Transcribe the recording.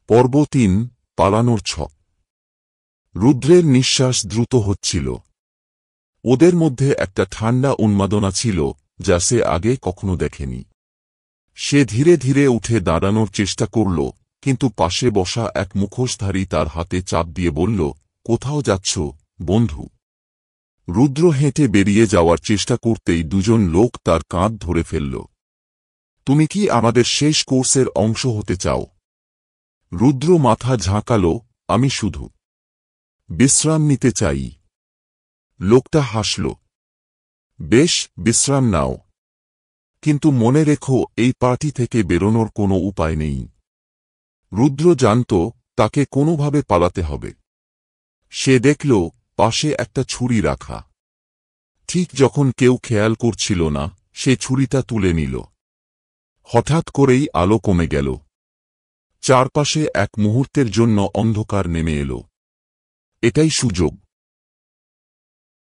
পর্ব ৩ পালানোর ছক। রুদ্রের নিঃশ্বাস দ্রুত হচ্ছিল। ওদের মধ্যে একটা ঠান্ডা উন্মাদনা ছিল যা সে আগে কখনো দেখেনি। সে ধীরে ধীরে উঠে দাঁড়ানোর চেষ্টা করল, কিন্তু পাশে বসা এক মুখোশধারী তার হাতে চাপ দিয়ে বলল, কোথাও যাচ্ছ, বন্ধু? রুদ্র হেঁটে বেরিয়ে যাওয়ার চেষ্টা করতেই দুজন লোক তার কাঁধ ধরে ফেলল। তুমি কি আমাদের শেষ কোর্সের অংশ হতে চাও? রুদ্র মাথা ঝাঁকাল, আমি শুধু বিশ্রাম নিতে চাই। লোকটা হাসল, বেশ, বিশ্রাম নাও, কিন্তু মনে রেখো এই পার্টি থেকে বেরোনোর কোনো উপায় নেই। রুদ্র জানত তাকে কোনোভাবে পালাতে হবে। সে দেখল পাশে একটা ছুরি রাখা। ঠিক যখন কেউ খেয়াল করছিল না, সে ছুরিটা তুলে নিল। হঠাৎ করেই আলো কমে গেল। চারপাশে এক মুহূর্তের জন্য অন্ধকার নেমে এল। এটাই সুযোগ।